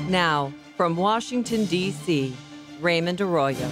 Now, from Washington, D.C., Raymond Arroyo.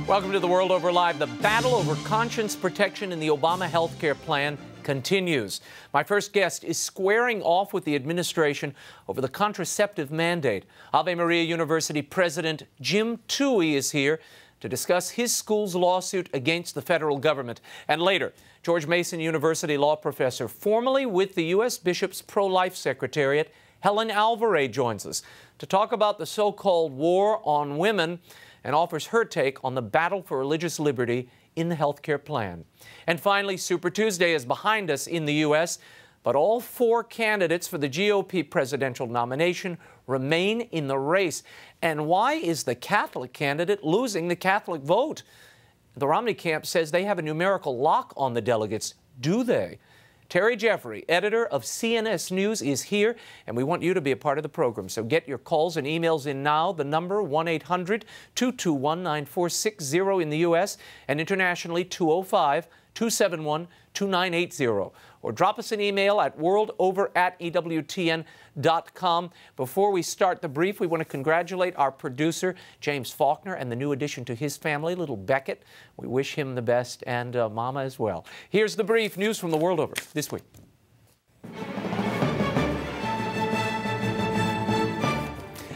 Welcome to the World Over Live. The battle over conscience protection in the Obama health care plan continues. My first guest is squaring off with the administration over the contraceptive mandate. Ave Maria University President Jim Tui is here to discuss his school's lawsuit against the federal government. And later, George Mason University law professor, formerly with the U.S. Bishop's pro-life Secretariat, Helen Alvare joins us to talk about the so-called war on women and offers her take on the battle for religious liberty in the health care plan. And finally, Super Tuesday is behind us in the U.S., but all four candidates for the GOP presidential nomination remain in the race. And why is the Catholic candidate losing the Catholic vote? The Romney camp says they have a numerical lock on the delegates. Do they? Terry Jeffrey, editor of CNS News, is here, and we want you to be a part of the program. So get your calls and emails in now. The number 1-800-221-9460 in the U.S. and internationally 205-271-2980. Or drop us an email at worldover@EWTN.com. Before we start the brief, we want to congratulate our producer, James Faulkner, and the new addition to his family, little Beckett. We wish him the best, and Mama as well. Here's the brief. News from the world over this week.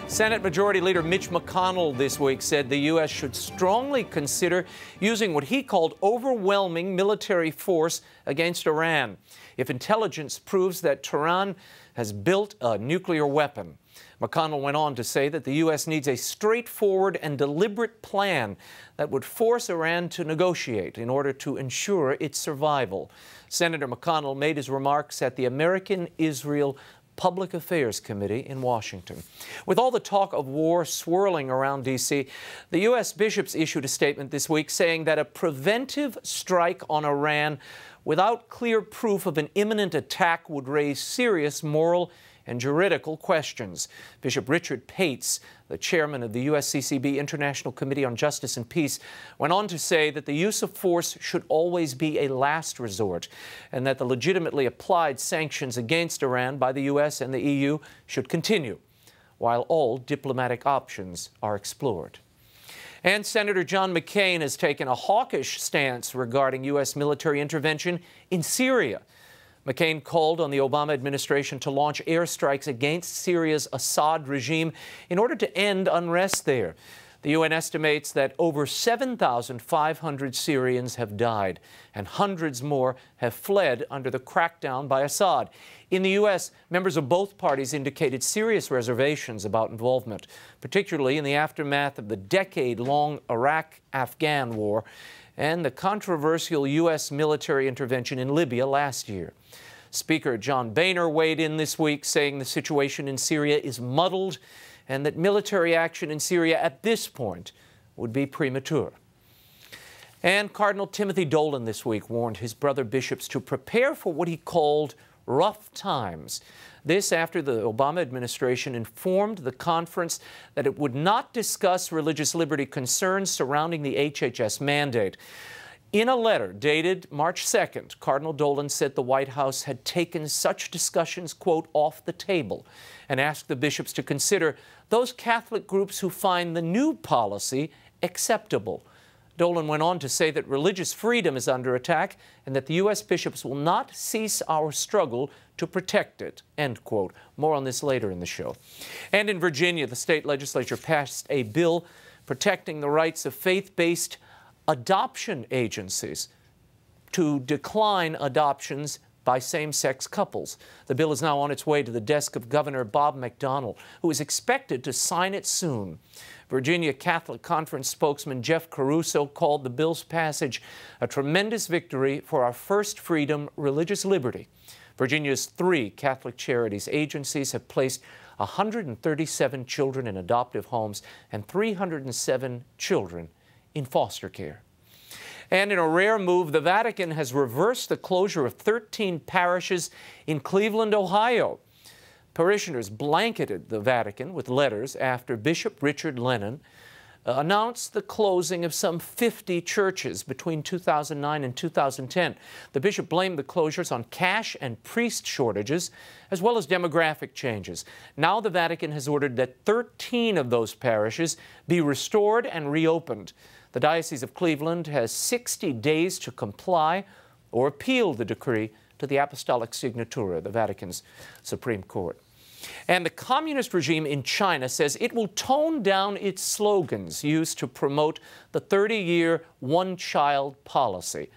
Senate Majority Leader Mitch McConnell this week said the U.S. should strongly consider using what he called overwhelming military force against Iran if intelligence proves that Tehran has built a nuclear weapon. McConnell went on to say that the U.S. needs a straightforward and deliberate plan that would force Iran to negotiate in order to ensure its survival. Senator McConnell made his remarks at the American-Israel Public Affairs Committee in Washington. With all the talk of war swirling around D.C., the U.S. bishops issued a statement this week saying that a preventive strike on Iran without clear proof of an imminent attack would raise serious moral and juridical questions. Bishop Richard Pates, the chairman of the USCCB International Committee on Justice and Peace, went on to say that the use of force should always be a last resort and that the legitimately applied sanctions against Iran by the U.S. and the EU should continue, while all diplomatic options are explored. And Senator John McCain has taken a hawkish stance regarding U.S. military intervention in Syria. McCain called on the Obama administration to launch airstrikes against Syria's Assad regime in order to end unrest there. The UN estimates that over 7,500 Syrians have died, and hundreds more have fled under the crackdown by Assad. In the U.S., members of both parties indicated serious reservations about involvement, particularly in the aftermath of the decade-long Iraq-Afghan war and the controversial U.S. military intervention in Libya last year. Speaker John Boehner weighed in this week, saying the situation in Syria is muddled and that military action in Syria at this point would be premature. And Cardinal Timothy Dolan this week warned his brother bishops to prepare for what he called rough times. This after the Obama administration informed the conference that it would not discuss religious liberty concerns surrounding the HHS mandate. In a letter dated March 2nd, Cardinal Dolan said the White House had taken such discussions, quote, off the table, and asked the bishops to consider those Catholic groups who find the new policy acceptable. Dolan went on to say that religious freedom is under attack and that the U.S. bishops will not cease our struggle to protect it, end quote. More on this later in the show. And in Virginia, the state legislature passed a bill protecting the rights of faith-based adoption agencies to decline adoptions by same-sex couples. The bill is now on its way to the desk of Governor Bob McDonnell, who is expected to sign it soon. Virginia Catholic Conference spokesman Jeff Caruso called the bill's passage a tremendous victory for our first freedom, religious liberty. Virginia's 3 Catholic Charities agencies have placed 137 children in adoptive homes and 307 children in foster care. And in a rare move, the Vatican has reversed the closure of 13 parishes in Cleveland, Ohio. Parishioners blanketed the Vatican with letters after Bishop Richard Lennon announced the closing of some 50 churches between 2009 and 2010. The bishop blamed the closures on cash and priest shortages, as well as demographic changes. Now the Vatican has ordered that 13 of those parishes be restored and reopened. The Diocese of Cleveland has 60 days to comply or appeal the decree to the Apostolic Signatura, the Vatican's Supreme Court. And the communist regime in China says it will tone down its slogans used to promote the 30-year one-child policy.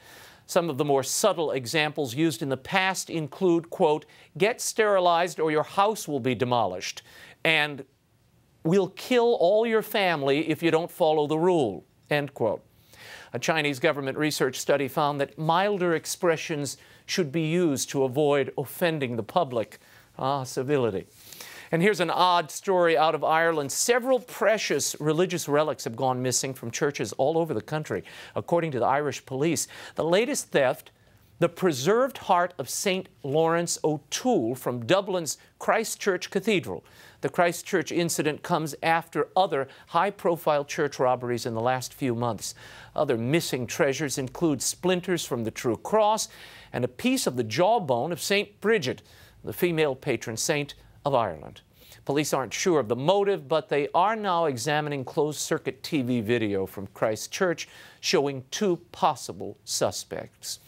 Some of the more subtle examples used in the past include, quote, "Get sterilized or your house will be demolished," and "We'll kill all your family if you don't follow the rule," end quote. A Chinese government research study found that milder expressions should be used to avoid offending the public. Civility. And here's an odd story out of Ireland. Several precious religious relics have gone missing from churches all over the country, according to the Irish police. The latest theft, the preserved heart of St. Lawrence O'Toole from Dublin's Christ Church Cathedral. The Christ Church incident comes after other high-profile church robberies in the last few months. Other missing treasures include splinters from the True Cross and a piece of the jawbone of St. Bridget, the female patron saint of Ireland. Police aren't sure of the motive, but they are now examining closed-circuit TV video from Christ Church showing two possible suspects.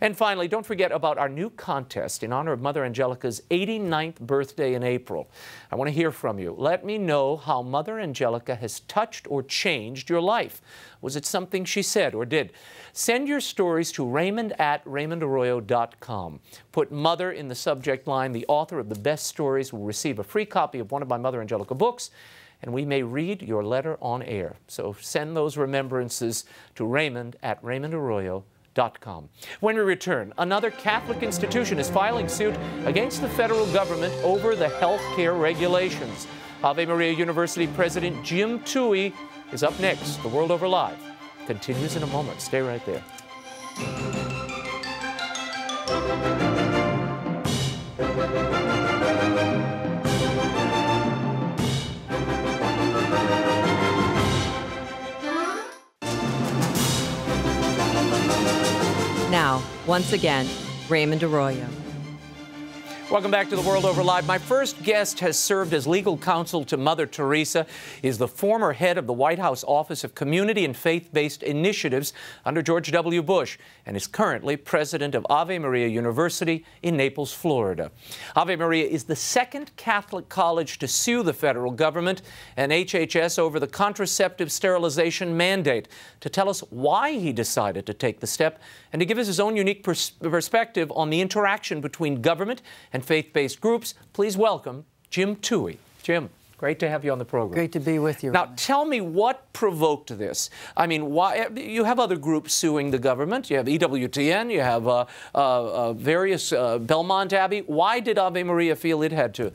And finally, don't forget about our new contest in honor of Mother Angelica's 89th birthday in April. I want to hear from you. Let me know how Mother Angelica has touched or changed your life. Was it something she said or did? Send your stories to Raymond@RaymondArroyo.com. Put Mother in the subject line. The author of the best stories will receive a free copy of one of my Mother Angelica books, and we may read your letter on air. So send those remembrances to Raymond@RaymondArroyo.com. When we return, another Catholic institution is filing suit against the federal government over the health care regulations. Ave Maria University President Jim Tui is up next. The World Over Live continues in a moment. Stay right there. Now, once again, Raymond Arroyo. Welcome back to The World Over Live. My first guest has served as legal counsel to Mother Teresa, is the former head of the White House Office of Community and Faith-Based Initiatives under George W. Bush, and is currently president of Ave Maria University in Naples, Florida. Ave Maria is the second Catholic college to sue the federal government and HHS over the contraceptive sterilization mandate. To tell us why he decided to take the step and to give us his own unique perspective on the interaction between government and faith-based groups, please welcome Jim Tui. Jim, great to have you on the program. Great to be with you. Now, tell me what provoked this. I mean, why? You have other groups suing the government. You have EWTN. You have various Belmont Abbey. Why did Ave Maria feel it had to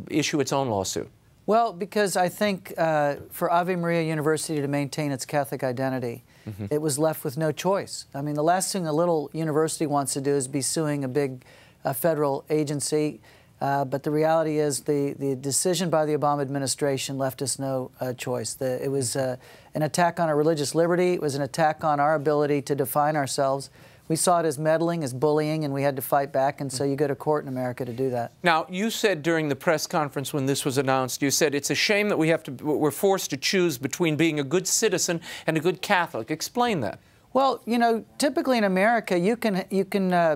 issue its own lawsuit? Well, because I think for Ave Maria University to maintain its Catholic identity, it was left with no choice. I mean, the last thing a little university wants to do is be suing a big federal agency, but the reality is the decision by the Obama administration left us no choice. It was an attack on our religious liberty. It was an attack on our ability to define ourselves. We saw it as meddling, as bullying, and we had to fight back, and so you go to court in America to do that. Now, you said during the press conference when this was announced, you said it's a shame that we're forced to choose between being a good citizen and a good Catholic. Explain that. Well, you know, typically in America, you can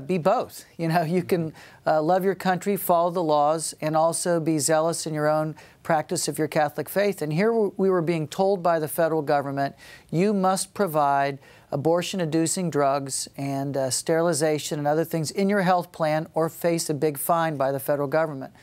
be both. You know, you can love your country, follow the laws, and also be zealous in your own practice of your Catholic faith. And here we were being told by the federal government, you must provide abortion-inducing drugs and sterilization and other things in your health plan or face a big fine by the federal government.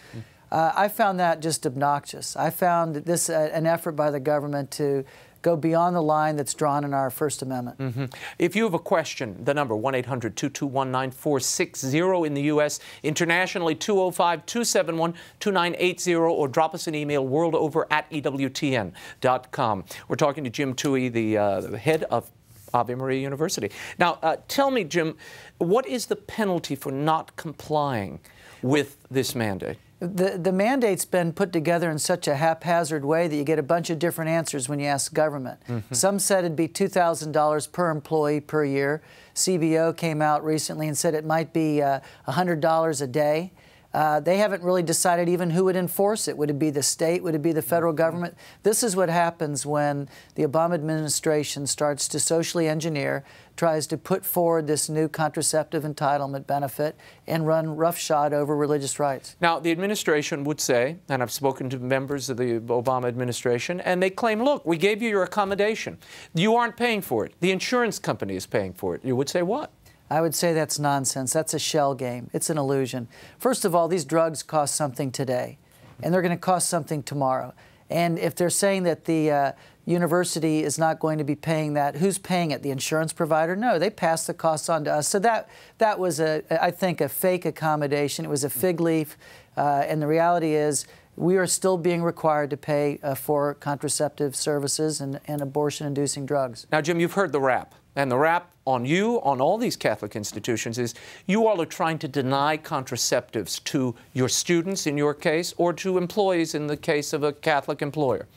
I found that just obnoxious. I found this an effort by the government to go beyond the line that's drawn in our First Amendment. If you have a question, the number 1-800-221-9460 in the U.S., internationally 205-271-2980, or drop us an email, worldover@ewtn.com. We're talking to Jim Tui, the head of Ave Maria University. Now, tell me, Jim, what is the penalty for not complying with this mandate? The mandate's been put together in such a haphazard way that you get a bunch of different answers when you ask government. Some said it'd be $2,000 per employee per year. CBO came out recently and said it might be $100 a day. They haven't really decided even who would enforce it. Would it be the state? Would it be the federal government? This is what happens when the Obama administration starts to socially engineer, tries to put forward this new contraceptive entitlement benefit, and run roughshod over religious rights. Now, the administration would say, and I've spoken to members of the Obama administration, and they claim, look, we gave you your accommodation. You aren't paying for it. The insurance company is paying for it. You would say what? I would say that's nonsense. That's a shell game. It's an illusion. First of all, these drugs cost something today, and they're going to cost something tomorrow. And if they're saying that the university is not going to be paying that, who's paying it? The insurance provider? No, they pass the costs on to us. So that was, I think, a fake accommodation. It was a fig leaf. And the reality is we are still being required to pay for contraceptive services and abortion-inducing drugs. Now, Jim, you've heard the rap. And the rap on you, on all these Catholic institutions, is you all are trying to deny contraceptives to your students, in your case, or to employees in the case of a Catholic employer.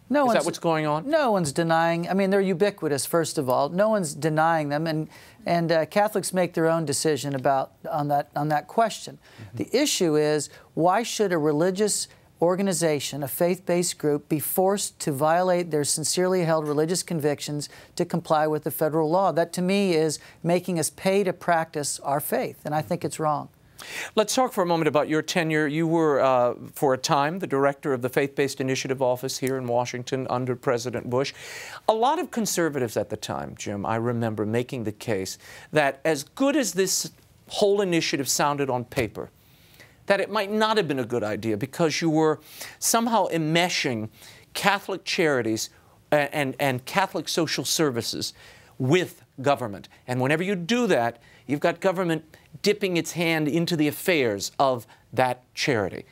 Is that what's going on? No one's denying. I mean, they're ubiquitous, first of all. No one's denying them, and Catholics make their own decision on that question. The issue is, why should a religious organization, a faith-based group, be forced to violate their sincerely held religious convictions to comply with the federal law? That, to me, is making us pay to practice our faith, and I think it's wrong. Let's talk for a moment about your tenure. You were, for a time, the director of the Faith-Based Initiative Office here in Washington under President Bush. A lot of conservatives at the time, Jim, I remember making the case that as good as this whole initiative sounded on paper, that it might not have been a good idea because you were somehow enmeshing Catholic charities and Catholic social services with government. And whenever you do that, you've got government dipping its hand into the affairs of that charity.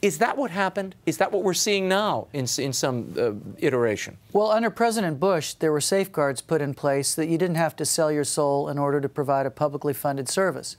Is that what happened? Is that what we're seeing now in some iteration? Well, under President Bush, there were safeguards put in place that you didn't have to sell your soul in order to provide a publicly funded service.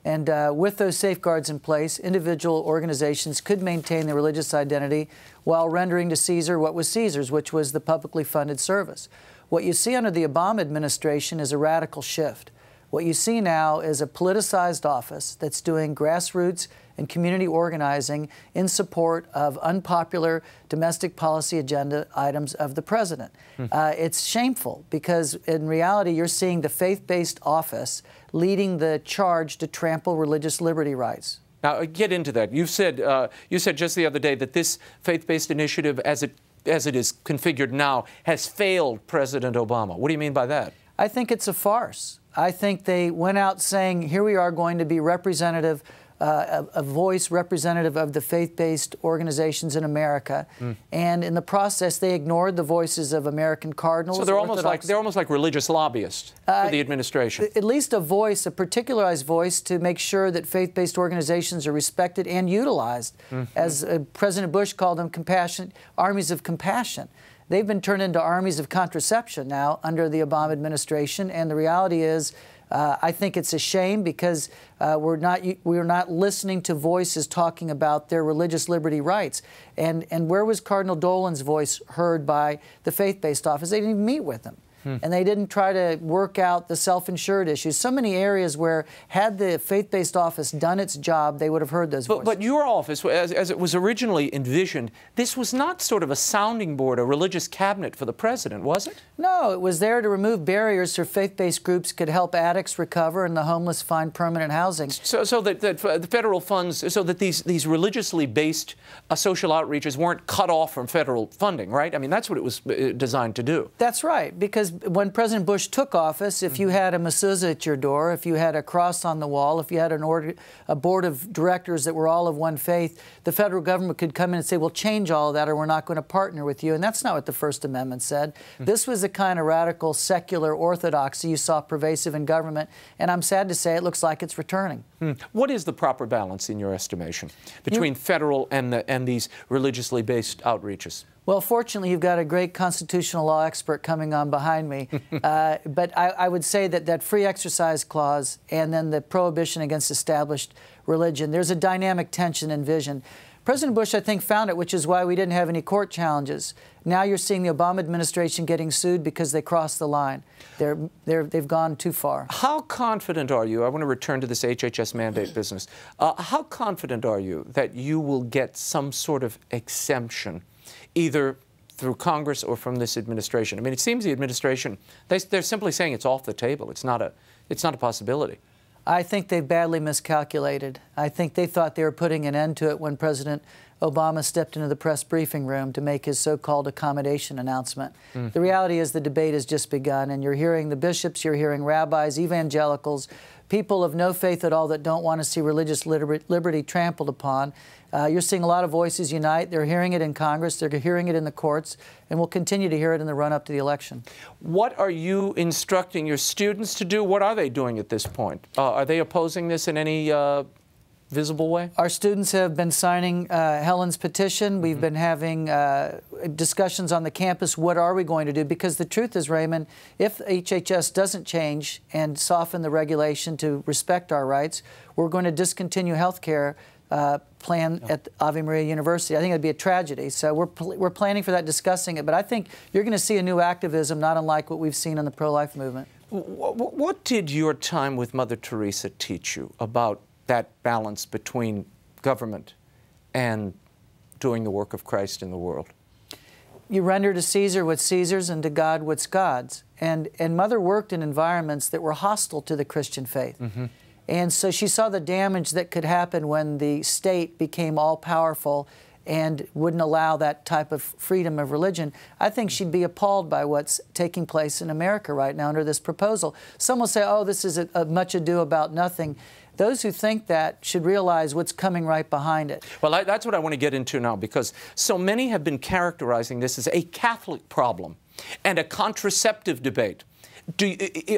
And with those safeguards in place, individual organizations could maintain their religious identity while rendering to Caesar what was Caesar's, which was the publicly funded service. What you see under the Obama administration is a radical shift. What you see now is a politicized office that's doing grassroots and community organizing in support of unpopular domestic policy agenda items of the president. It's shameful because in reality you're seeing the faith-based office leading the charge to trample religious liberty rights. Now, get into that. You said just the other day that this faith-based initiative, as it is configured now, has failed President Obama. What do you mean by that? I think it's a farce. I think they went out saying, here we are going to be representative, a voice representative of the faith-based organizations in America, and in the process they ignored the voices of American cardinals. So they're almost like religious lobbyists for the administration. At least a voice, a particularized voice, to make sure that faith-based organizations are respected and utilized, as President Bush called them, armies of compassion. They've been turned into armies of contraception now under the Obama administration, and the reality is, I think it's a shame because we're not listening to voices talking about their religious liberty rights. And where was Cardinal Dolan's voice heard by the faith-based office? They didn't even meet with them. And they didn't try to work out the self-insured issues. So many areas where, had the faith-based office done its job, they would have heard those voices. But your office, as it was originally envisioned, this was not sort of a sounding board, a religious cabinet for the president, was it? No, it was there to remove barriers so faith-based groups could help addicts recover and the homeless find permanent housing. So that the federal funds, so that these religiously based social outreaches weren't cut off from federal funding, right? I mean, that's what it was designed to do. That's right, because when President Bush took office, if you had a mezuzah at your door, if you had a cross on the wall, if you had a board of directors that were all of one faith, the federal government could come in and say, well, change all of that or we're not going to partner with you. And that's not what the First Amendment said. This was the kind of radical secular orthodoxy you saw pervasive in government, and I'm sad to say it looks like it's returning. What is the proper balance, in your estimation, between federal and these religiously based outreaches? Well, fortunately, you've got a great constitutional law expert coming on behind me. But I would say that that free exercise clause and then the prohibition against established religion, there's a dynamic tension and vision. President Bush, I think, found it, which is why we didn't have any court challenges. Now you're seeing the Obama administration getting sued because they crossed the line. They've gone too far. How confident are you? I want to return to this HHS mandate business. How confident are you that you will get some sort of exemption, either through Congress or from this administration? I mean, it seems the administration, they're simply saying it's off the table. It's not a possibility. I think they badly miscalculated. I think they thought they were putting an end to it when President Obama stepped into the press briefing room to make his so-called accommodation announcement. The reality is the debate has just begun, and you're hearing the bishops, you're hearing rabbis, evangelicals, people of no faith at all that don't want to see religious liberty trampled upon. You're seeing a lot of voices unite. They're hearing it in Congress. They're hearing it in the courts, and we'll continue to hear it in the run-up to the election. What are you instructing your students to do? What are they doing at this point? Are they opposing this in any visible way? Our students have been signing Helen's petition. We've been having discussions on the campus. What are we going to do? Because the truth is, Raymond, if HHS doesn't change and soften the regulation to respect our rights, we're going to discontinue health care plan at Ave Maria University. I think it'd be a tragedy. So we're planning for that, discussing it. But I think you're going to see a new activism, not unlike what we've seen in the pro-life movement. What did your time with Mother Teresa teach you about that balance between government and doing the work of Christ in the world? You render to Caesar what's Caesar's and to God what's God's. And Mother worked in environments that were hostile to the Christian faith. And so she saw the damage that could happen when the state became all-powerful and wouldn't allow that type of freedom of religion. I think she'd be appalled by what's taking place in America right now under this proposal. Some will say, oh, this is a much ado about nothing. Those who think that should realize what's coming right behind it. Well, that's what I want to get into now, because so many have been characterizing this as a Catholic problem and a contraceptive debate.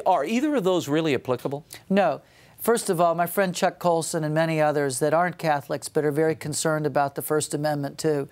Are either of those really applicable? No. First of all, my friend Chuck Colson and many others that aren't Catholics but are very concerned about the First Amendment too,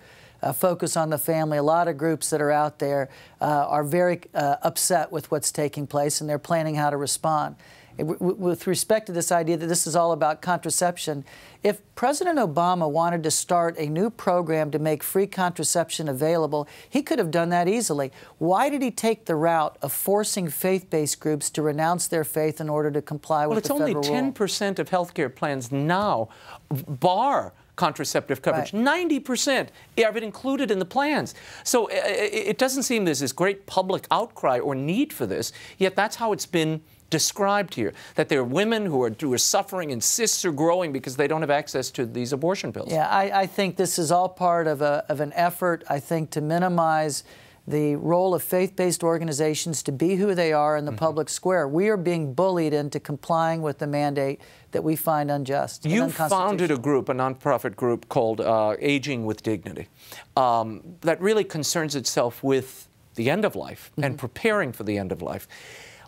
focus on the family. A lot of groups that are out there are very upset with what's taking place, and they're planning how to respond. With respect to this idea that this is all about contraception, if President Obama wanted to start a new program to make free contraception available, he could have done that easily. Why did he take the route of forcing faith-based groups to renounce their faith in order to comply with the federal rule? Well, it's only 10% of health care plans now bar contraceptive coverage. Right. 90% have it included in the plans. So it doesn't seem there's this great public outcry or need for this, yet that's how it's been described here, that there are women who are suffering and cysts are growing because they don't have access to these abortion pills. Yeah, I think this is all part of an effort, I think, to minimize the role of faith-based organizations to be who they are in the public square. We are being bullied into complying with the mandate that we find unjust. You founded a group, a nonprofit group called Aging with Dignity, that really concerns itself with the end of life and preparing for the end of life.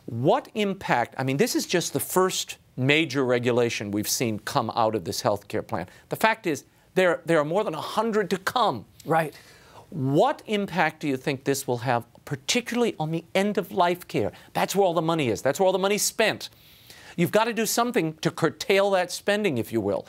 What impact, I mean, this is just the first major regulation we've seen come out of this health care plan. The fact is, there are more than 100 to come. Right. What impact do you think this will have, particularly on the end-of-life care? That's where all the money is. That's where all the money's spent. You've got to do something to curtail that spending, if you will.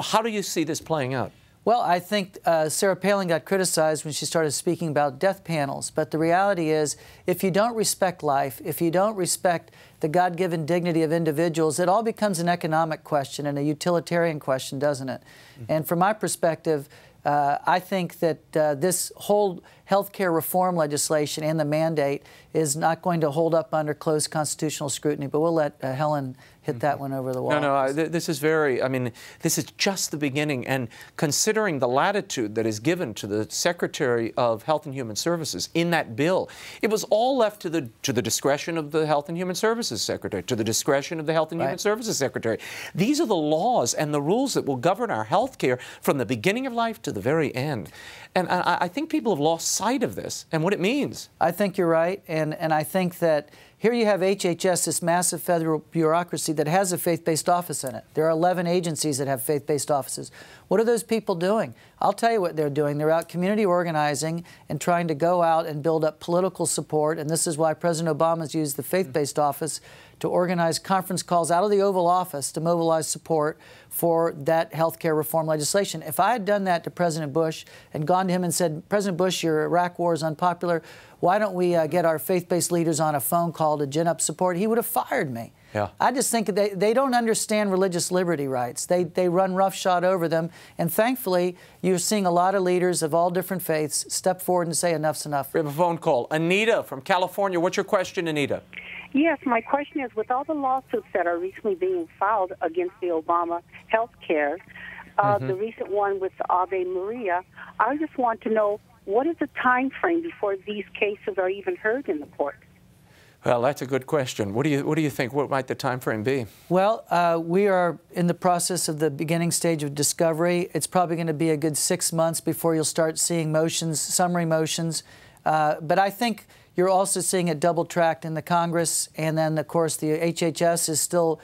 How do you see this playing out? Well, I think Sarah Palin got criticized when she started speaking about death panels. But the reality is, if you don't respect life, if you don't respect the God-given dignity of individuals, it all becomes an economic question and a utilitarian question, doesn't it? And from my perspective, I think that this whole health care reform legislation and the mandate is not going to hold up under close constitutional scrutiny. But we'll let Helen hit that one over the wall. No, this is very, I mean, this is just the beginning. And considering the latitude that is given to the Secretary of Health and Human Services in that bill, it was all left to the discretion of the Health and Human Services Secretary, to the discretion of the Health and Human Services Secretary. These are the laws and the rules that will govern our health care from the beginning of life to the very end. And I think people have lost sight of this and what it means. I think you're right. And I think that Here you have HHS, this massive federal bureaucracy that has a faith-based office in it. There are 11 agencies that have faith-based offices. What are those people doing? I'll tell you what they're doing. They're out community organizing and trying to go out and build up political support, and this is why President Obama's used the faith-based office to organize conference calls out of the Oval Office to mobilize support for that health care reform legislation. If I had done that to President Bush and gone to him and said, President Bush, your Iraq war is unpopular, why don't we get our faith-based leaders on a phone call to gin up support, he would have fired me. Yeah. I just think they don't understand religious liberty rights. They run roughshod over them. And thankfully, you're seeing a lot of leaders of all different faiths step forward and say enough's enough. We have a phone call. Anita from California. What's your question, Anita? Yes, my question is, with all the lawsuits that are recently being filed against the Obama health care, the recent one with Ave Maria, I just want to know, what is the time frame before these cases are even heard in the court? Well, that's a good question. What do you think? What might the time frame be? Well, we are in the process of the beginning stage of discovery. It's probably going to be a good 6 months before you'll start seeing motions, summary motions. But I think you're also seeing it double-tracked in the Congress, and then, of course, the HHS is still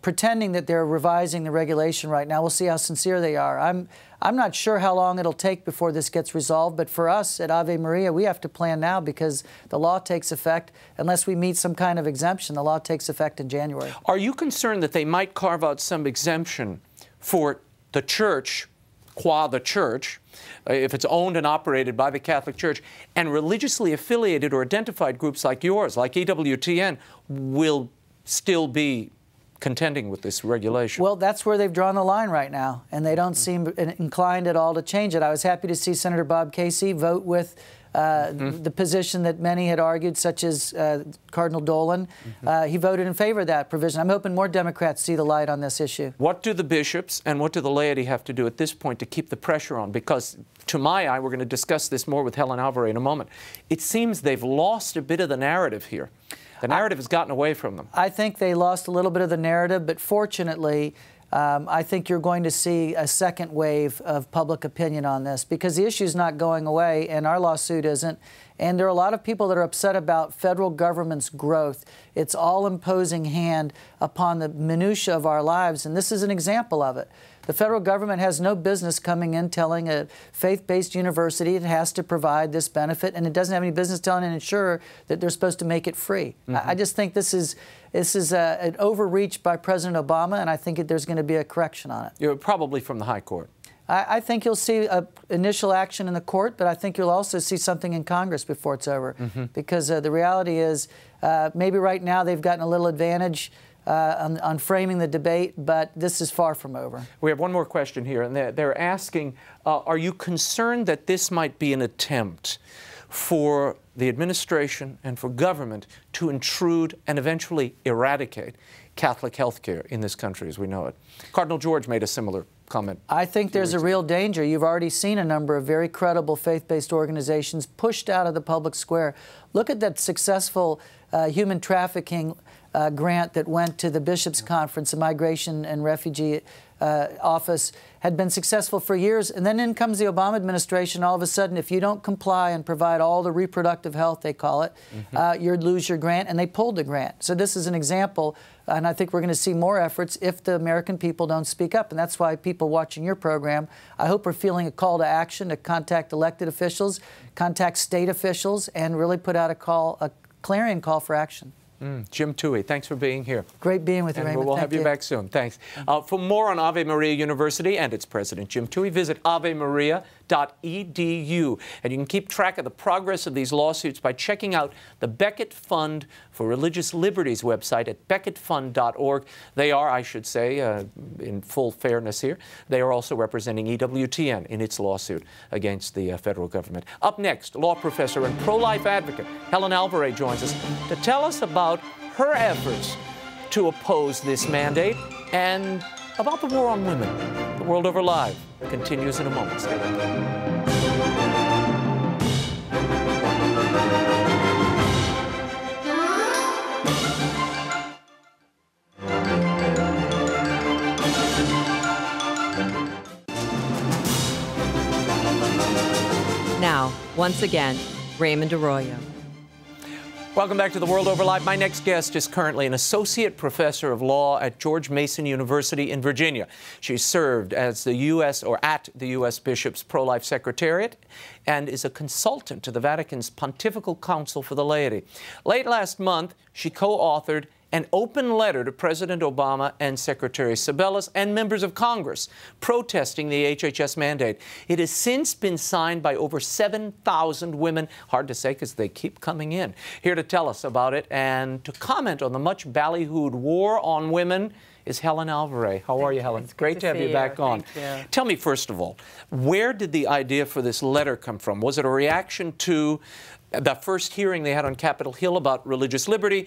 pretending that they're revising the regulation right now. We'll see how sincere they are. I'm not sure how long it'll take before this gets resolved, but for us at Ave Maria, we have to plan now because the law takes effect. Unless we meet some kind of exemption, the law takes effect in January. Are you concerned that they might carve out some exemption for the church, qua the church, if it's owned and operated by the Catholic Church, and religiously affiliated or identified groups like yours, like EWTN, will still be contending with this regulation? Well, that's where they've drawn the line right now, and they don't seem inclined at all to change it. I was happy to see Senator Bob Casey vote with the position that many had argued, such as Cardinal Dolan. He voted in favor of that provision. I'm hoping more Democrats see the light on this issue. What do the bishops and what do the laity have to do at this point to keep the pressure on? Because to my eye, we're going to discuss this more with Helen Alvare in a moment, it seems they've lost a bit of the narrative here. The narrative has gotten away from them. I think they lost a little bit of the narrative, but fortunately, I think you're going to see a second wave of public opinion on this because the issue is not going away and our lawsuit isn't. And there are a lot of people that are upset about federal government's growth. It's all imposing hand upon the minutia of our lives, and this is an example of it. The federal government has no business coming in telling a faith-based university it has to provide this benefit, and it doesn't have any business telling an insurer that they're supposed to make it free. I just think this is an overreach by President Obama, and I think there's going to be a correction on it. Probably from the High Court. I think you'll see initial action in the court, but I think you'll also see something in Congress before it's over. Because the reality is, maybe right now they've gotten a little advantage on framing the debate, but this is far from over. We have one more question here, and they're asking, are you concerned that this might be an attempt for the administration and for government to intrude and eventually eradicate Catholic health care in this country as we know it? Cardinal George made a similar comment. I think there's a real danger. You've already seen a number of very credible faith-based organizations pushed out of the public square. Look at that successful human trafficking grant that went to the Bishops' Conference, the Migration and Refugee Office, had been successful for years, and then in comes the Obama administration. All of a sudden, if you don't comply and provide all the reproductive health, they call it, you'd lose your grant, and they pulled the grant. So this is an example, and I think we're going to see more efforts if the American people don't speak up, and that's why people watching your program, I hope, are feeling a call to action to contact elected officials, contact state officials, and really put out a clarion call for action. Jim Tui, thanks for being here. Great being with you, Raymond. We'll have you back soon. Thanks. For more on Ave Maria University and its president, Jim Tui, visit avemaria.edu. And you can keep track of the progress of these lawsuits by checking out the Becket Fund for Religious Liberties website at becketfund.org. They are, I should say, in full fairness here, they are also representing EWTN in its lawsuit against the federal government. Up next, law professor and pro-life advocate Helen Alvare joins us to tell us about her efforts to oppose this mandate and about the war on women. The World Over Live continues in a moment. Stay with me. Now, once again, Raymond Arroyo. Welcome back to The World Over Live. My next guest is currently an associate professor of law at George Mason University in Virginia. She served as the U.S. or at the U.S. Bishop's Pro-Life Secretariat and is a consultant to the Vatican's Pontifical Council for the Laity. Late last month, she co-authored an open letter to President Obama and Secretary Sebelius and members of Congress protesting the HHS mandate. It has since been signed by over 7,000 women. Hard to say because they keep coming in. Here to tell us about it and to comment on the much ballyhooed war on women is Helen Alvare. How are you, Helen? It's great to have you back on. Tell me, first of all, where did the idea for this letter come from? Was it a reaction to the first hearing they had on Capitol Hill about religious liberty?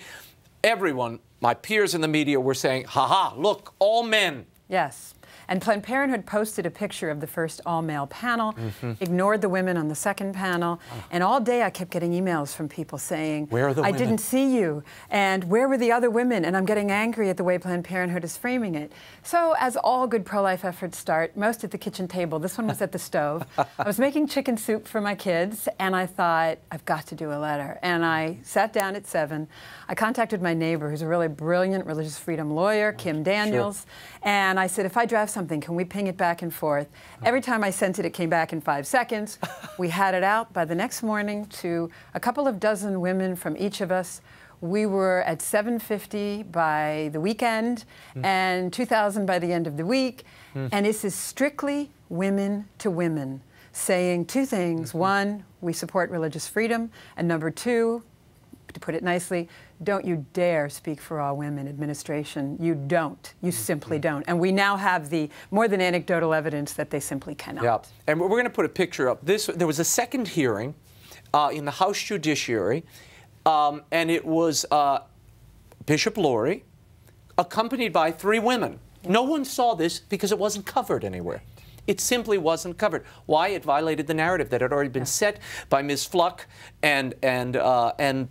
Everyone, my peers in the media, were saying, ha-ha, look, all men. Yes. And Planned Parenthood posted a picture of the first all-male panel, ignored the women on the second panel, and all day I kept getting emails from people saying, where are the women? I didn't see you, and where were the other women? And I'm getting angry at the way Planned Parenthood is framing it. So as all good pro-life efforts start, most at the kitchen table, this one was at the stove. I was making chicken soup for my kids, and I thought, I've got to do a letter. And I sat down at 7. I contacted my neighbor, who's a really brilliant religious freedom lawyer, Kim Daniels, and I said, if I draft something, can we ping it back and forth? Every time I sent it, it came back in 5 seconds. We had it out by the next morning to a couple of dozen women from each of us. We were at 750 by the weekend and 2,000 by the end of the week. And this is strictly women to women saying two things. One, we support religious freedom. And number two, to put it nicely, don't you dare speak for all women, administration. You don't. You simply don't. And we now have the more than anecdotal evidence that they simply cannot. Yeah. And we're going to put a picture up. There was a second hearing in the House Judiciary, and it was Bishop Laurie, accompanied by 3 women. No one saw this because it wasn't covered anywhere. It simply wasn't covered. Why? It violated the narrative that had already been set by Ms. Fluck and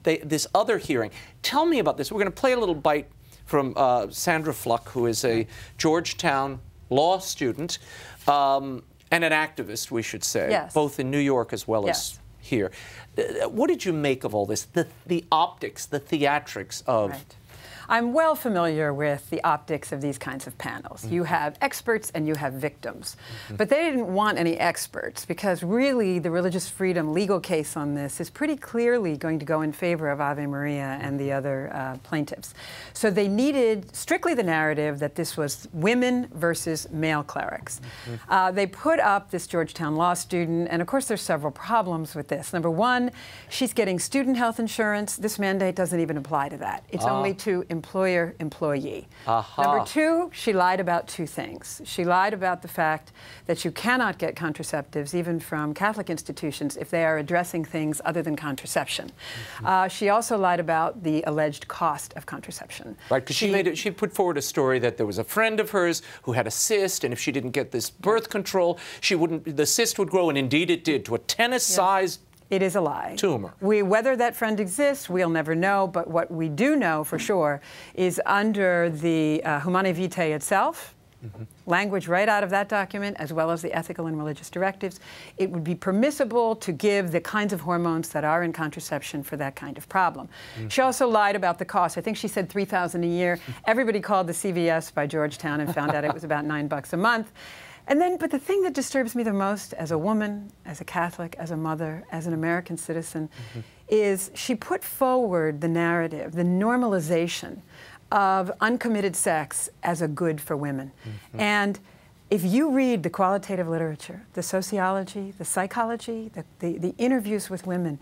this other hearing. Tell me about this. We're going to play a little bite from Sandra Fluck, who is a Georgetown law student and an activist, we should say, both in New York as well as here. What did you make of all this? The optics, the theatrics of... Right. I'm well familiar with the optics of these kinds of panels. You have experts and you have victims. But they didn't want any experts because really the religious freedom legal case on this is pretty clearly going to go in favor of Ave Maria and the other plaintiffs. So they needed strictly the narrative that this was women versus male clerics. They put up this Georgetown law student, and of course there's several problems with this. Number one, she's getting student health insurance. This mandate doesn't even apply to that. It's only to employer-employee. Number two, she lied about 2 things. She lied about the fact that you cannot get contraceptives, even from Catholic institutions, if they are addressing things other than contraception. She also lied about the alleged cost of contraception. Right, because she put forward a story that there was a friend of hers who had a cyst, and if she didn't get this birth control, the cyst would grow, and indeed it did, to a tennis-sized It is a lie. Tumor. Whether that friend exists, we'll never know, but what we do know for sure is under the Humanae Vitae itself, language right out of that document, as well as the ethical and religious directives, it would be permissible to give the kinds of hormones that are in contraception for that kind of problem. She also lied about the cost. I think she said $3,000 a year. Everybody called the CVS by Georgetown and found out it was about $9 a month. And then, but the thing that disturbs me the most as a woman, as a Catholic, as a mother, as an American citizen, is she put forward the narrative, the normalization of uncommitted sex as a good for women. And if you read the qualitative literature, the sociology, the psychology, the interviews with women,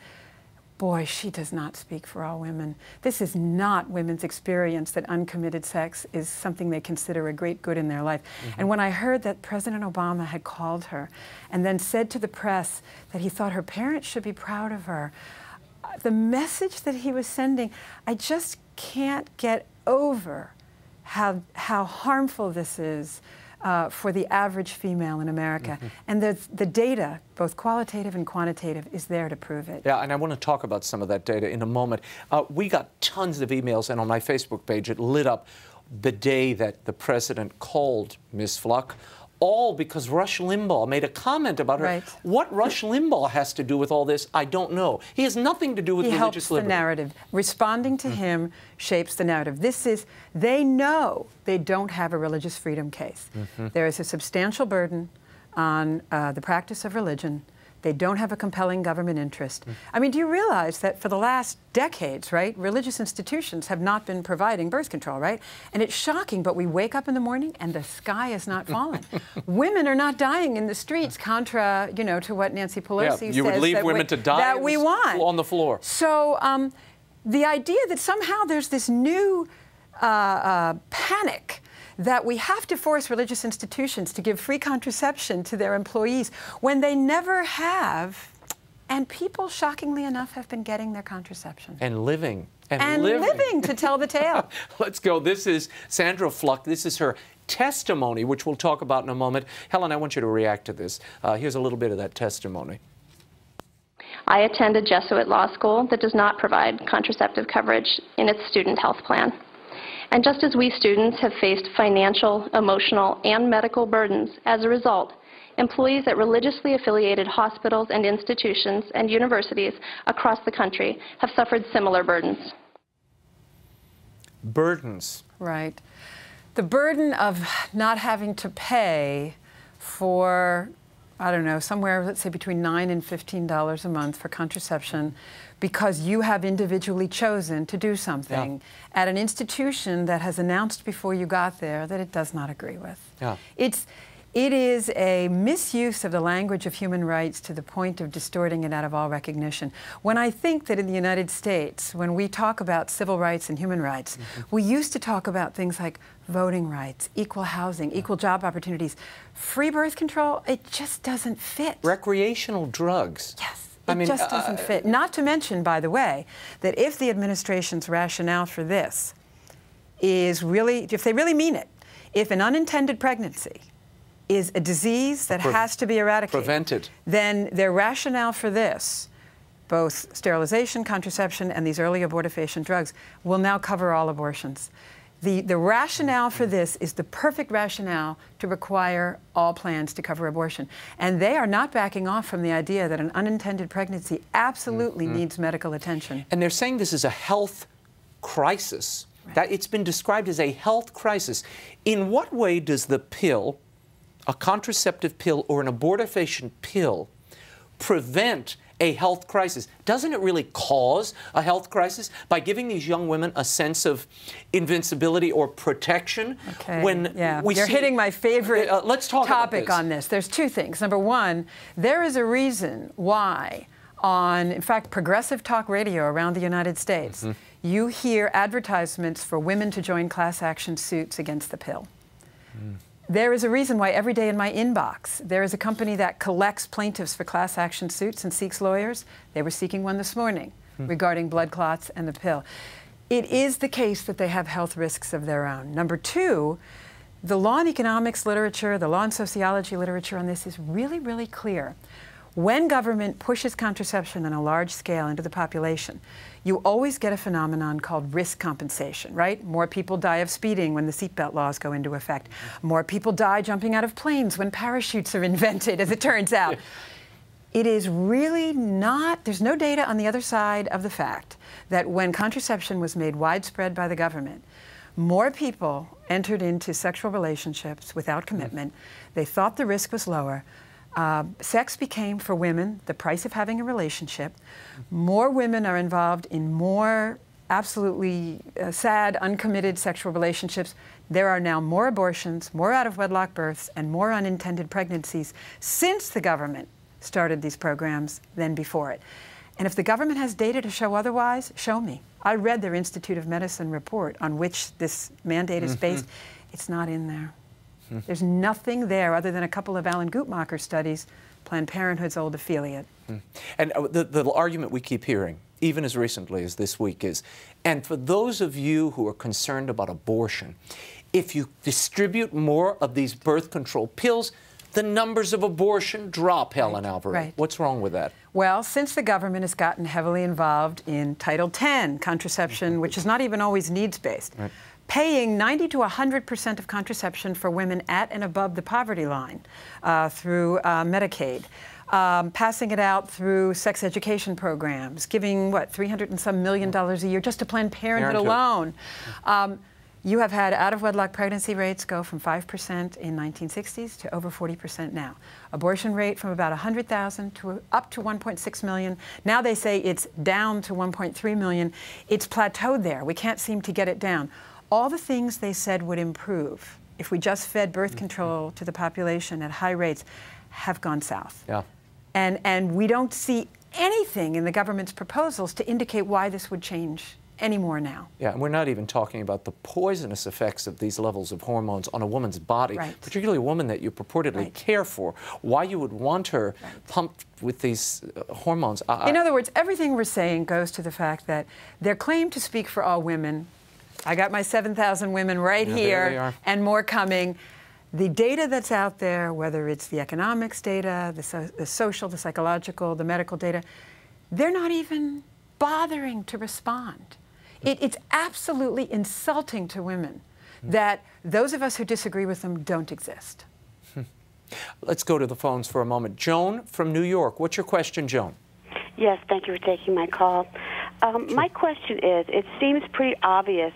boy, she does not speak for all women. This is not women's experience that uncommitted sex is something they consider a great good in their life. And when I heard that President Obama had called her and then said to the press that he thought her parents should be proud of her, the message that he was sending, I just can't get over how harmful this is for the average female in America. And the data, both qualitative and quantitative, is there to prove it. Yeah, and I want to talk about some of that data in a moment. We got tons of emails, and on my Facebook page, it lit up the day that the president called Ms. Fluck all because Rush Limbaugh made a comment about her. Right. What Rush Limbaugh has to do with all this, I don't know. He has nothing to do with religious liberty. He helps the narrative. Responding to him shapes the narrative. They know they don't have a religious freedom case. There is a substantial burden on the practice of religion. They don't have a compelling government interest. I mean, do you realize that for the last decades, right, religious institutions have not been providing birth control, right? And it's shocking, but we wake up in the morning and the sky is not falling. Women are not dying in the streets, contra, you know, to what Nancy Pelosi says. You would leave women to die that we want on the floor. So the idea that somehow there's this new panic that we have to force religious institutions to give free contraception to their employees when they never have, and people, shockingly enough, have been getting their contraception. And living. And living to tell the tale. Let's go. This is Sandra Fluck. This is her testimony, which we'll talk about in a moment. Helen, I want you to react to this. Here's a little bit of that testimony. I attend a Jesuit law school that does not provide contraceptive coverage in its student health plan. And just as we students have faced financial, emotional, and medical burdens as a result, employees at religiously affiliated hospitals and institutions and universities across the country have suffered similar burdens. Burdens. Right. The burden of not having to pay for, I don't know, somewhere, let's say, between $9 and $15 a month for contraception because you have individually chosen to do something at an institution that has announced before you got there that it does not agree with. It is a misuse of the language of human rights to the point of distorting it out of all recognition. When I think that in the United States, when we talk about civil rights and human rights, we used to talk about things like voting rights, equal housing, equal job opportunities. Free birth control, it just doesn't fit. Recreational drugs. Yes. It just doesn't fit. Not to mention, by the way, that if the administration's rationale for this is really, if they really mean it, if an unintended pregnancy is a disease that has to be eradicated, prevented, then their rationale for this, both sterilization, contraception, and these early abortifacient drugs, will now cover all abortions. The rationale for this is the perfect rationale to require all plans to cover abortion. And they are not backing off from the idea that an unintended pregnancy absolutely needs medical attention. And they're saying this is a health crisis. Right. That it's been described as a health crisis. In what way does the pill, a contraceptive pill or an abortifacient pill, prevent a health crisis? Doesn't it really cause a health crisis by giving these young women a sense of invincibility or protection? Okay. When You're hitting my favorite let's talk topic about this. on this. There's two things. Number one, there is a reason why on, in fact, progressive talk radio around the United States, you hear advertisements for women to join class action suits against the pill. There is a reason why every day in my inbox, there is a company that collects plaintiffs for class action suits and seeks lawyers. They were seeking one this morning regarding blood clots and the pill. It is the case that they have health risks of their own. Number two, the law and economics literature, the law and sociology literature on this is really, really clear. When government pushes contraception on a large scale into the population, you always get a phenomenon called risk compensation, right? More people die of speeding when the seatbelt laws go into effect. More people die jumping out of planes when parachutes are invented, as it turns out. It is really not, there's no data on the other side of the fact that when contraception was made widespread by the government, more people entered into sexual relationships without commitment. They thought the risk was lower. Sex became, for women, the price of having a relationship. More women are involved in more absolutely sad, uncommitted sexual relationships. There are now more abortions, more out-of-wedlock births, and more unintended pregnancies since the government started these programs than before it. And if the government has data to show otherwise, show me. I read their Institute of Medicine report on which this mandate is based. It's not in there. There's nothing there other than a couple of Alan Guttmacher studies, Planned Parenthood's old affiliate. And the argument we keep hearing, even as recently as this week, is, and for those of you who are concerned about abortion, if you distribute more of these birth control pills, the numbers of abortion drop, Helen Alvare. Right. What's wrong with that? Well, since the government has gotten heavily involved in Title X contraception, which is not even always needs-based, paying 90 to 100% of contraception for women at and above the poverty line through Medicaid. Passing it out through sex education programs, giving, what, $300 and some million a year just to Planned Parenthood alone. You have had out-of-wedlock pregnancy rates go from 5% in 1960s to over 40% now. Abortion rate from about 100,000 to up to 1.6 million. Now they say it's down to 1.3 million. It's plateaued there. We can't seem to get it down. All the things they said would improve if we just fed birth control to the population at high rates have gone south. Yeah. And we don't see anything in the government's proposals to indicate why this would change anymore now. Yeah, and we're not even talking about the poisonous effects of these levels of hormones on a woman's body, particularly a woman that you purportedly care for. Why you would want her pumped with these hormones. In other words, everything we're saying goes to the fact that their claim to speak for all women, I got my 7,000 women right here and more coming. The data that's out there, whether it's the economics data, the social, the psychological, the medical data, they're not even bothering to respond. It's absolutely insulting to women that those of us who disagree with them don't exist. Let's go to the phones for a moment. Joan from New York. What's your question, Joan? Yes, thank you for taking my call. My question is, it seems pretty obvious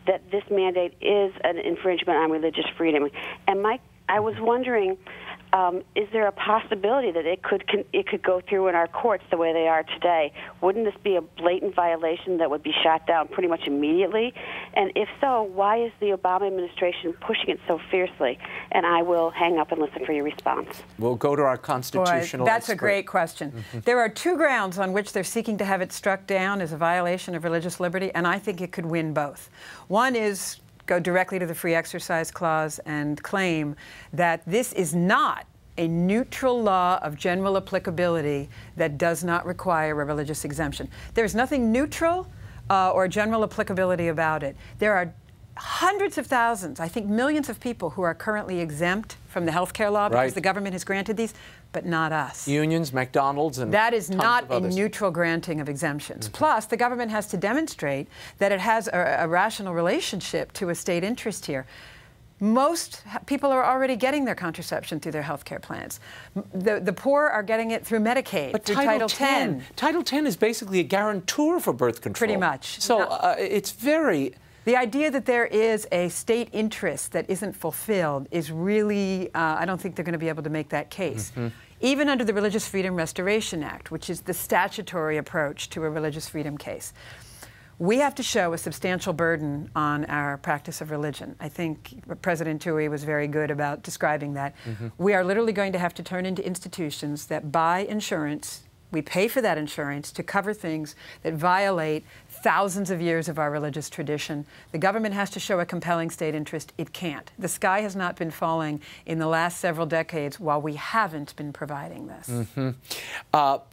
that this mandate is an infringement on religious freedom. And I was wondering, is there a possibility that it could go through in our courts the way they are today? Wouldn't this be a blatant violation that would be shot down pretty much immediately? And if so, why is the Obama administration pushing it so fiercely? And I will hang up and listen for your response. We'll go to our constitutional Boy, that's expert. a great question. There are two grounds on which they're seeking to have it struck down as a violation of religious liberty, and I think it could win both. One is go directly to the Free Exercise Clause and claim that this is not a neutral law of general applicability that does not require a religious exemption. There's nothing neutral or general applicability about it. There are hundreds of thousands, I think millions of people who are currently exempt from the health care law because the government has granted these, but not us. Unions, McDonald's, and that is not a neutral granting of exemptions. Plus, the government has to demonstrate that it has a rational relationship to a state interest here. Most people are already getting their contraception through their health care plans. The poor are getting it through Medicaid, but through Title X. Title X is basically a guarantor for birth control. Pretty much. So it's very... The idea that there is a state interest that isn't fulfilled is really, I don't think they're going to be able to make that case. Even under the Religious Freedom Restoration Act, which is the statutory approach to a religious freedom case, we have to show a substantial burden on our practice of religion. I think President Towey was very good about describing that. We are literally going to have to turn into institutions that buy insurance. We pay for that insurance to cover things that violate thousands of years of our religious tradition. The government has to show a compelling state interest. It can't. The sky has not been falling in the last several decades while we haven't been providing this.